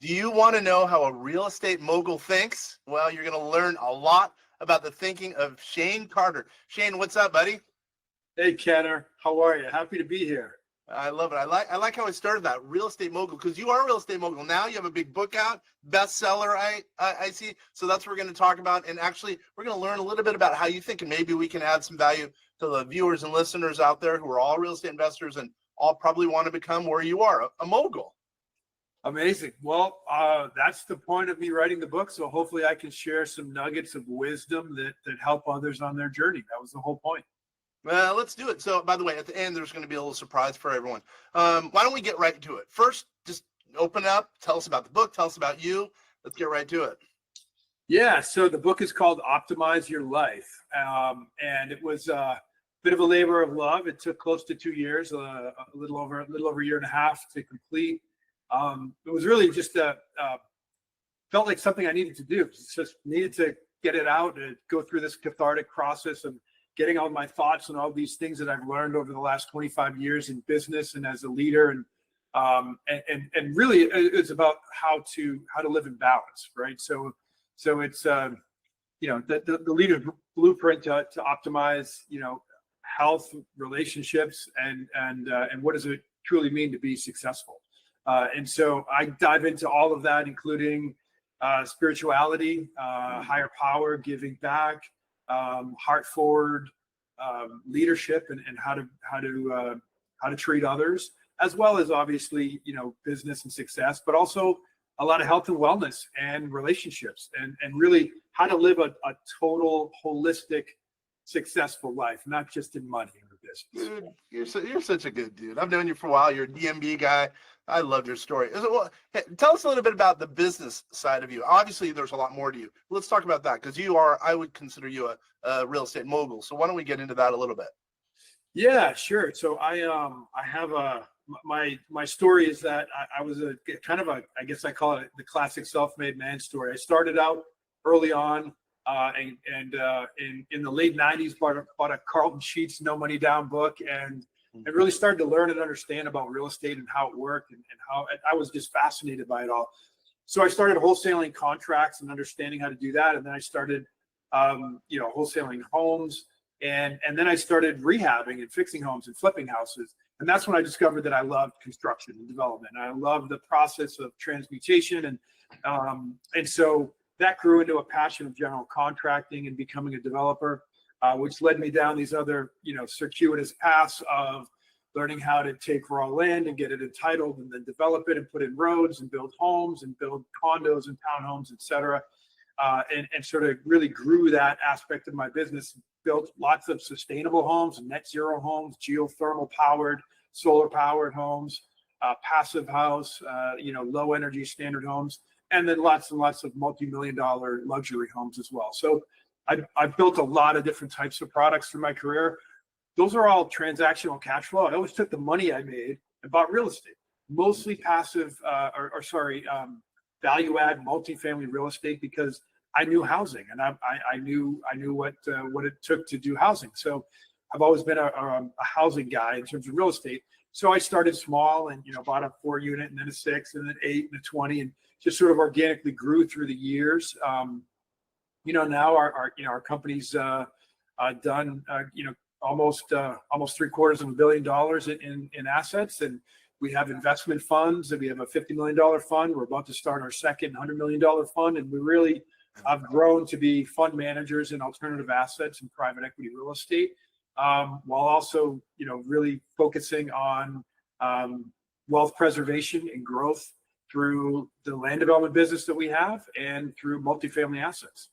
Do you want to know how a real estate mogul thinks? Well, you're going to learn a lot about the thinking of Shane Carter. Shane, what's up, buddy? Hey, Kenner. How are you? Happy to be here. I love it. I like how I started that real estate mogul, because you are a real estate mogul. Now you have a big book out, bestseller. I see. So that's what we're going to talk about. And actually, we're going to learn a little bit about how you think, and maybe we can add some value to the viewers and listeners out there who are all real estate investors and all probably want to become where you are, a mogul. Amazing. Well, that's the point of me writing the book. So hopefully I can share some nuggets of wisdom that help others on their journey. That was the whole point. Well, let's do it. So, by the way, at the end, there's going to be a little surprise for everyone. Why don't we get right to it? First, just open up, tell us about the book, tell us about you. Let's get right to it. Yeah, so the book is called Optimize Your Life. And it was a bit of a labor of love. It took close to 2 years, a little over a year and a half to complete. It was really just felt like something I needed to do. Just needed to get it out and go through this cathartic process of getting all my thoughts and all these things that I've learned over the last 25 years in business and as a leader. And really it's about how to live in balance, right? So it's, the leader's blueprint to optimize, health, relationships, and what does it truly mean to be successful? And so I dive into all of that, including spirituality, higher power, giving back, heart forward, leadership, and how to treat others, as well as obviously business and success, but also a lot of health and wellness and relationships, and really how to live a total holistic successful life, not just in money or business. Dude, you're such a good dude. I've known you for a while. You're a DMB guy. I love your story. Well, hey, tell us a little bit about the business side of you. Obviously, there's a lot more to you. Let's talk about that, because I would consider you a real estate mogul. So why don't we get into that a little bit? Yeah, sure. So I have my story is that I was a kind of I guess I call it the classic self-made man story. I started out early on. And in the late 90s, bought a Carlton Sheets No Money Down book, and really started to learn and understand about real estate and how it worked, and how I was just fascinated by it all. So I started wholesaling contracts and understanding how to do that. And then I started, wholesaling homes, and then I started rehabbing and fixing homes and flipping houses. And that's when I discovered that I loved construction and development. I loved the process of transmutation. And so that grew into a passion of general contracting and becoming a developer, which led me down these other, circuitous paths of learning how to take raw land and get it entitled, and then develop it and put in roads and build homes and build condos and townhomes, et cetera. And sort of really grew that aspect of my business, built lots of sustainable homes, net zero homes, geothermal powered, solar powered homes, passive house, low energy standard homes, and then lots and lots of multi-million-dollar luxury homes as well. So I built a lot of different types of products through my career. Those are all transactional cash flow. I always took the money I made and bought real estate, mostly passive, value add multifamily real estate, because I knew housing, and I knew what it took to do housing. So I've always been a housing guy in terms of real estate. So I started small and bought a 4-unit, and then a 6, and then 8, and a 20, and just sort of organically grew through the years. Now our company's done almost $750 million in assets, and we have investment funds, and we have a $50 million fund. We're about to start our second $100 million fund, and we really have grown to be fund managers in alternative assets and private equity real estate, while also really focusing on wealth preservation and growth through the land development business that we have and through multifamily assets.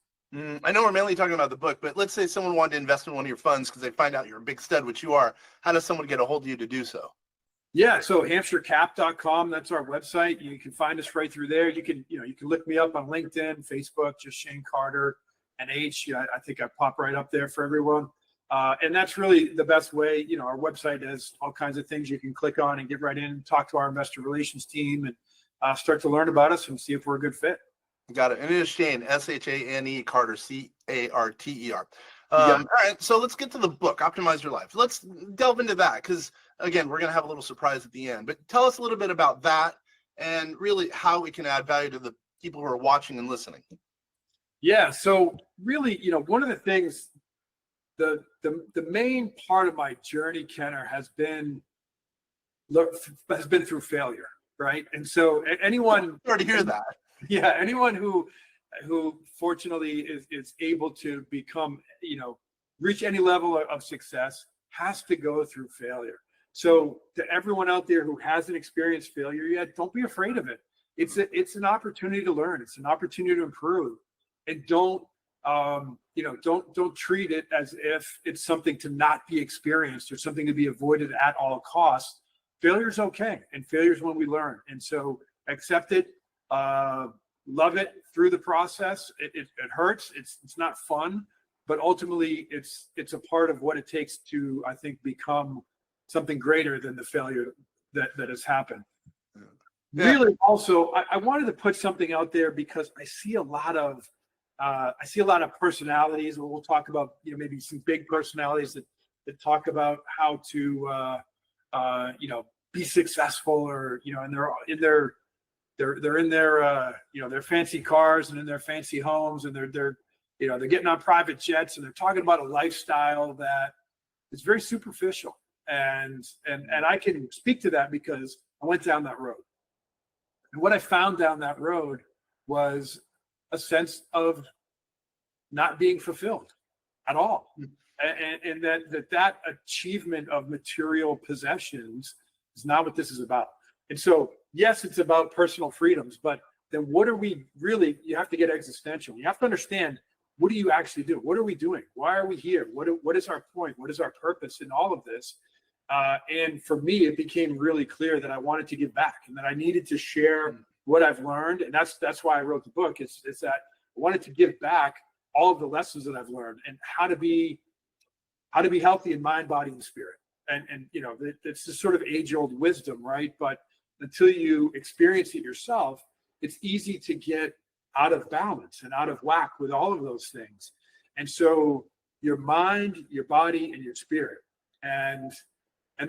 I know we're mainly talking about the book, but let's say someone wanted to invest in one of your funds because they find out you're a big stud, which you are. How does someone get a hold of you to do so? Yeah, so HampshireCap.com, that's our website. You can find us right through there. You can look me up on LinkedIn, Facebook, just Shane Carter, NH. I think I pop right up there for everyone. And that's really the best way. Our website has all kinds of things you can click on and get right in and talk to our investor relations team and start to learn about us and see if we're a good fit. Got it. And it is Shane, S-H-A-N-E, Carter, C-A-R-T-E-R. Yeah. All right, so let's get to the book, Optimize Your Life. Let's delve into that, because, again, we're going to have a little surprise at the end. But tell us a little bit about that, and really how we can add value to the people who are watching and listening. Yeah. So really, one of the things, the main part of my journey, Kenner, has been through failure, right? And so anyone, Sorry to hear that. yeah, anyone who fortunately is able to become, reach any level of success has to go through failure. So to everyone out there who hasn't experienced failure yet, don't be afraid of it. It's an opportunity to learn. It's an opportunity to improve, and don't treat it as if it's something to not be experienced or something to be avoided at all costs. Failure is okay, and failure is when we learn. And so accept it, love it through the process. It hurts. It's not fun, but ultimately it's a part of what it takes to, I think, become something greater than the failure that has happened. Yeah. Really, also, I wanted to put something out there because I see a lot of personalities. We'll talk about maybe some big personalities that talk about how to be successful, or and they're in their fancy cars and in their fancy homes, and they're getting on private jets, and they're talking about a lifestyle that is very superficial. And I can speak to that because I went down that road. And what I found down that road was a sense of not being fulfilled at all. And that achievement of material possessions is not what this is about. And so, yes, it's about personal freedoms, but then what are we really? You have to get existential. You have to understand, what do you actually do? What are we doing? Why are we here? What is our point? What is our purpose in all of this? And for me, it became really clear that I wanted to give back, and that I needed to share what I've learned. And that's why I wrote the book. It's that I wanted to give back all of the lessons that I've learned, and how to be healthy in mind, body, and spirit. And it's this sort of age-old wisdom, right? But until you experience it yourself, it's easy to get out of balance and out of whack with all of those things. And so your mind, your body, and your spirit. And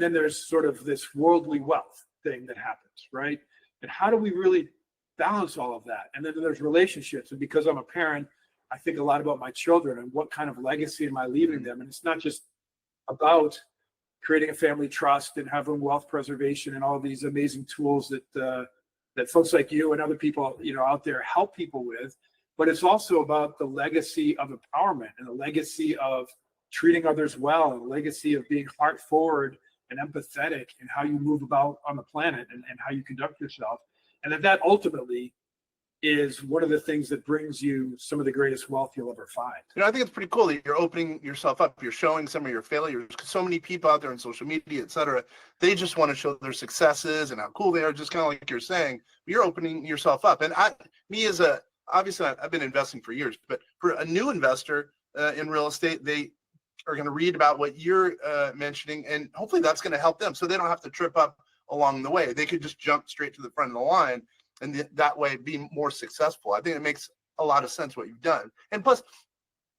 then there's sort of this worldly wealth thing that happens, right? And how do we really balance all of that? And then there's relationships. And because I'm a parent, I think a lot about my children and what kind of legacy am I leaving them. And it's not just about creating a family trust and having wealth preservation and all these amazing tools that folks like you and other people out there help people with, but it's also about the legacy of empowerment and the legacy of treating others well, and the legacy of being heart forward and empathetic in how you move about on the planet, and how you conduct yourself. And that ultimately is one of the things that brings you some of the greatest wealth you'll ever find. I think it's pretty cool that you're opening yourself up. You're showing some of your failures, because so many people out there on social media, et cetera, they just want to show their successes and how cool they are, just kind of like you're saying. You're opening yourself up. And obviously I've been investing for years, but for a new investor in real estate, they are going to read about what you're mentioning, and hopefully that's going to help them, so they don't have to trip up along the way. They could just jump straight to the front of the line, and that way be more successful. I think it makes a lot of sense what you've done. And plus,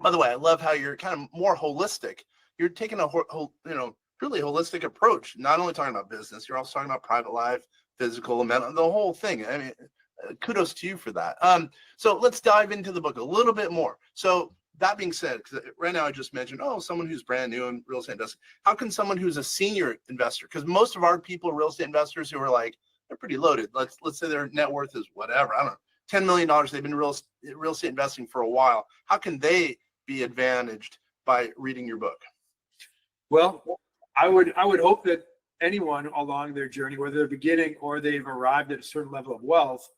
by the way, I love how you're kind of more holistic. You're taking a really holistic approach, not only talking about business, you're also talking about private life, physical, mental, the whole thing. I mean, kudos to you for that. So let's dive into the book a little bit more. So that being said, because right now I just mentioned, someone who's brand new in real estate investing. How can someone who's a senior investor, because most of our people are real estate investors who are like, they're pretty loaded. Let's say their net worth is whatever, I don't know, $10 million. They've been real estate investing for a while. How can they be advantaged by reading your book? Well, I would hope that anyone along their journey, whether they're beginning or they've arrived at a certain level of wealth,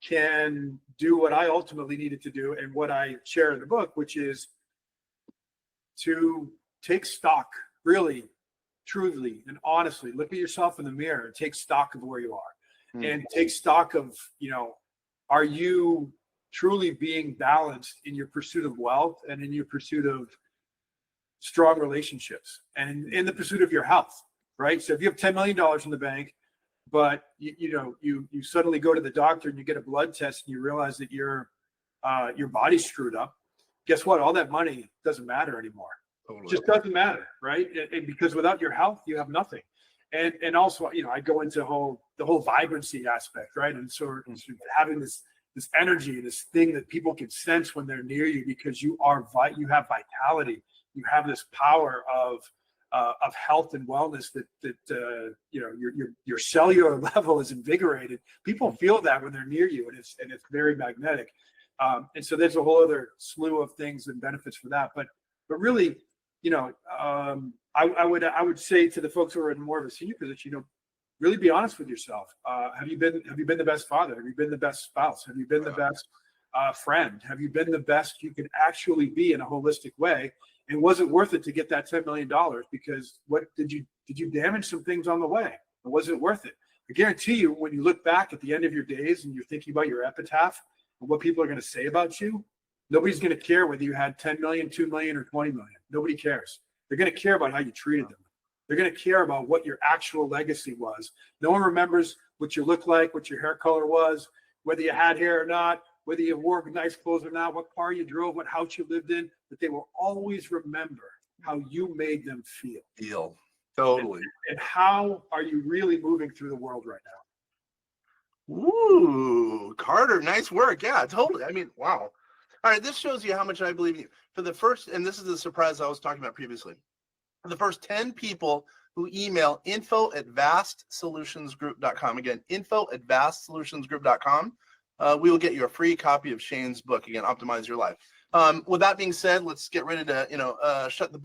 can do what I ultimately needed to do, and what I share in the book, which is to take stock, really, truly, and honestly, look at yourself in the mirror and take stock of where you are, and take stock of, are you truly being balanced in your pursuit of wealth, and in your pursuit of strong relationships, and in the pursuit of your health, right? So if you have $10 million in the bank, but you suddenly go to the doctor and you get a blood test and you realize that your body's screwed up, guess what? All that money doesn't matter anymore. Totally. It just doesn't matter, right? And because without your health, you have nothing. And also, I go into the whole vibrancy aspect, right? And sort of having this energy, this thing that people can sense when they're near you, because you have vitality, you have this power of health and wellness that your cellular level is invigorated. People feel that when they're near you, and it's very magnetic. And so there's a whole other slew of things and benefits for that. But really, I would say to the folks who are in more of a senior position, really be honest with yourself. Have you been the best father? Have you been the best spouse? Have you been the best friend? Have you been the best you can actually be in a holistic way? And was it worth it to get that $10 million? Because what did you damage some things on the way? Or was it worth it? I guarantee you, when you look back at the end of your days and you're thinking about your epitaph and what people are going to say about you, nobody's going to care whether you had 10 million, 2 million, or 20 million. Nobody cares. They're going to care about how you treated them. They're going to care about what your actual legacy was. No one remembers what you looked like, what your hair color was, whether you had hair or not, whether you wore nice clothes or not, what car you drove, what house you lived in, but they will always remember how you made them feel. Totally. And how are you really moving through the world right now? Ooh, Carter, nice work. Yeah, totally. I mean, wow. All right, this shows you how much I believe in you. For the first, and this is the surprise I was talking about previously, for the first 10 people who email info@vastsolutionsgroup.com, again, info@vastsolutionsgroup.com, we will get you a free copy of Shane's book, again, Optimize Your Life. With that being said, let's get ready to, shut the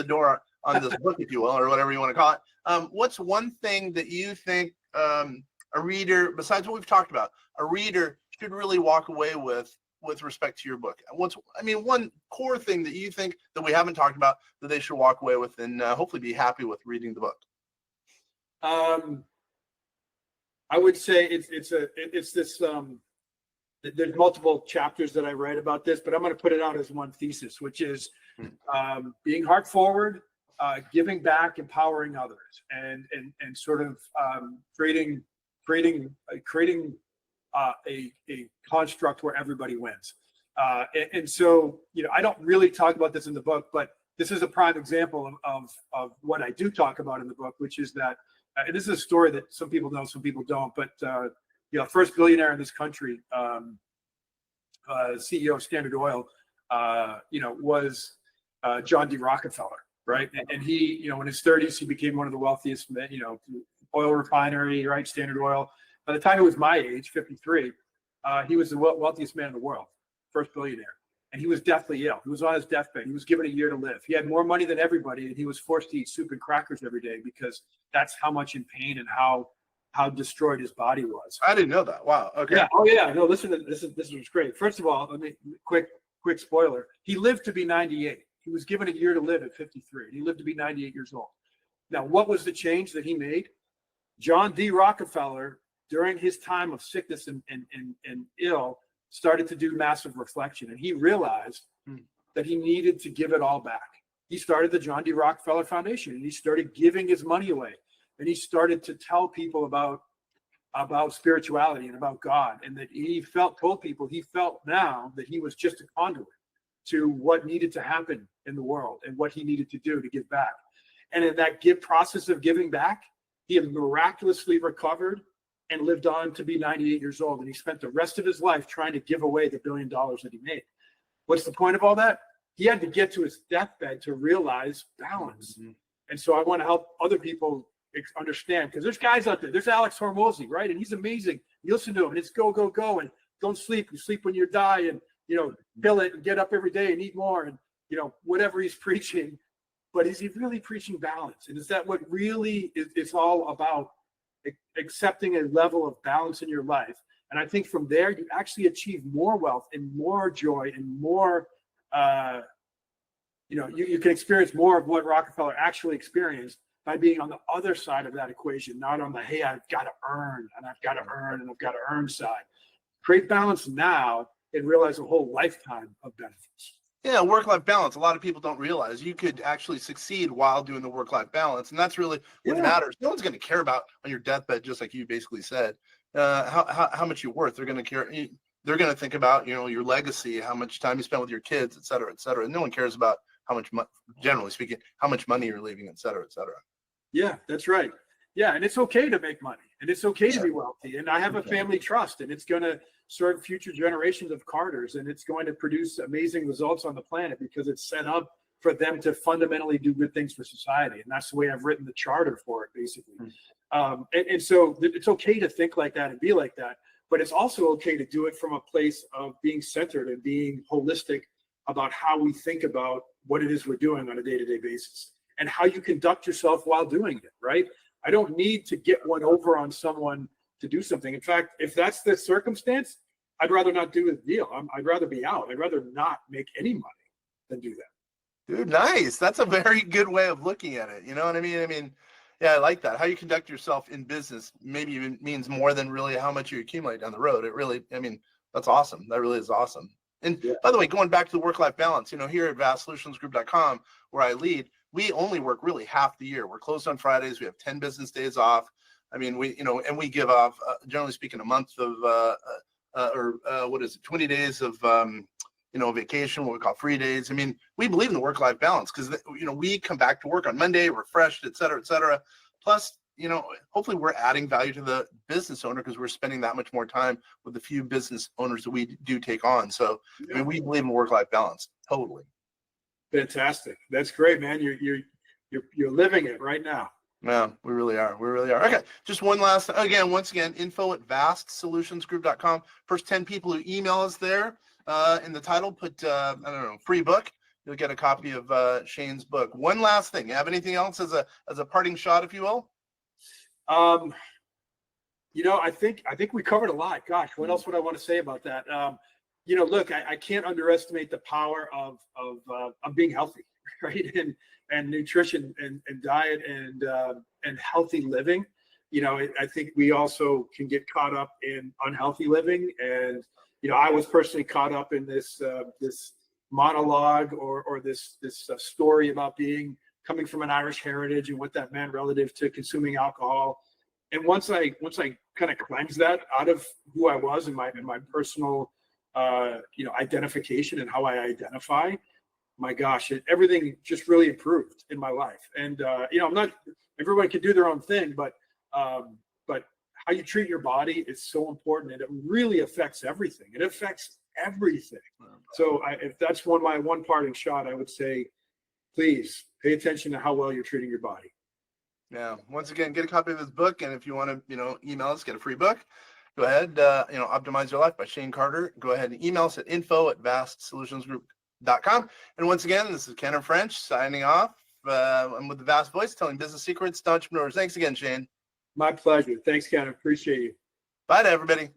door on this book, if you will, or whatever you want to call it. What's one thing that you think a reader, besides what we've talked about, a reader should really walk away with respect to your book? One core thing that you think that we haven't talked about that they should walk away with and hopefully be happy with reading the book? I would say it's this. There's multiple chapters that I write about this, but I'm going to put it out as one thesis, which is being heart forward, giving back, empowering others, and sort of creating a construct where everybody wins. And so, I don't really talk about this in the book, but this is a prime example of what I do talk about in the book, which is that, and this is a story that some people know, some people don't, but first billionaire in this country, CEO of Standard Oil, was John D. Rockefeller, right? And he, in his 30s, he became one of the wealthiest, oil refinery, right? Standard Oil. By the time he was my age, 53, he was the wealthiest man in the world, first billionaire. And he was deathly ill. He was on his deathbed. He was given a year to live. He had more money than everybody, and he was forced to eat soup and crackers every day because that's how much in pain and how destroyed his body was. I didn't know that. Wow. Okay. Yeah. Oh yeah. No, listen, this was great. First of all, quick spoiler. He lived to be 98. He was given a year to live at 53. He lived to be 98 years old. Now, what was the change that he made? John D. Rockefeller, during his time of sickness and ill, started to do massive reflection, and he realized that he needed to give it all back. He started the John D. Rockefeller Foundation, and he started giving his money away, and he started to tell people about spirituality and about God, and that he told people now that he was just a conduit to what needed to happen in the world and what he needed to do to give back. And in that process of giving back, he miraculously recovered and lived on to be 98 years old. And he spent the rest of his life trying to give away the $1 billion that he made. What's the point of all that? He had to get to his deathbed to realize balance. Mm-hmm. And so I want to help other people understand, because there's guys out there. There's Alex Hormozy, right? And he's amazing. You listen to him, and it's go, go, go, and don't sleep. You sleep when you die, and, kill it and get up every day and eat more, and, whatever he's preaching. But is he really preaching balance? And is that what really it's all about? Accepting a level of balance in your life. And I think from there, you actually achieve more wealth and more joy and more, you can experience more of what Rockefeller actually experienced by being on the other side of that equation, not on the, hey, I've got to earn and I've got to earn and I've got to earn side. Create balance now and realize a whole lifetime of benefits. Yeah, work-life balance. A lot of people don't realize you could actually succeed while doing the work-life balance, and that's really what matters. No one's going to care about on your deathbed, just like you basically said, how much you're worth. They're going to care. They're going to think about your legacy, how much time you spend with your kids, et cetera, et cetera. And no one cares about how much, generally speaking, how much money you're leaving, et cetera, et cetera. Yeah, that's right. Yeah, and it's okay to make money, and it's okay to be wealthy. And I have a family trust, and it's going to serve future generations of Carters, and it's going to produce amazing results on the planet because it's set up for them to fundamentally do good things for society. And that's the way I've written the charter for it, basically. And so it's okay to think like that and be like that, but it's also okay to do it from a place of being centered and being holistic about how we think about what it is we're doing on a day-to-day basis and how you conduct yourself while doing it, right? I don't need to get one over on someone to do something. In fact, if that's the circumstance, I'd rather not do a deal. I'd rather be out. I'd rather not make any money than do that. Dude, nice. That's a very good way of looking at it. You know what I mean? Yeah, I like that. How you conduct yourself in business maybe even means more than really how much you accumulate down the road. It really, that's awesome. That really is awesome. And by the way, going back to the work-life balance, here at vastsolutionsgroup.com, where I lead, we only work really half the year. We're closed on Fridays. We have 10 business days off. And we give off, generally speaking, a month of, 20 days of, vacation, what we call free days. We believe in the work-life balance because, we come back to work on Monday, refreshed, et cetera, et cetera. Plus, hopefully we're adding value to the business owner because we're spending that much more time with the few business owners that we do take on. So, we believe in work-life balance. Totally. Fantastic. That's great, man. You're living it right now. Yeah, we really are. We really are. Okay. Just one last, once again, info@vastsolutionsgroup.com. First 10 people who email us there, in the title, put, free book. You'll get a copy of Shane's book. One last thing. You have anything else as a parting shot, if you will? I think we covered a lot. Gosh, what else would I want to say about that? Look, I can't underestimate the power of being healthy, right? And nutrition and diet and healthy living. I think we also can get caught up in unhealthy living. And, I was personally caught up in this monologue or this story about coming from an Irish heritage and what that meant relative to consuming alcohol. And once I kind of cleansed that out of who I was and my personal identification and how I identify, my gosh, everything just really improved in my life. And I'm not, everyone can do their own thing, but how you treat your body is so important, and it really affects everything. It affects everything. So if that's my one parting shot, I would say, please pay attention to how well you're treating your body. Yeah. Once again, get a copy of his book. And if you want to, email us, get a free book, go ahead. Optimize Your Life by Shane Carter. Go ahead and email us at info@vastsolutionsgroup.com. And once again, this is Ken French signing off. I'm with the Vast Voice, telling business secrets to entrepreneurs. Thanks again, Shane. My pleasure. Thanks, Ken. I appreciate you. Bye to everybody.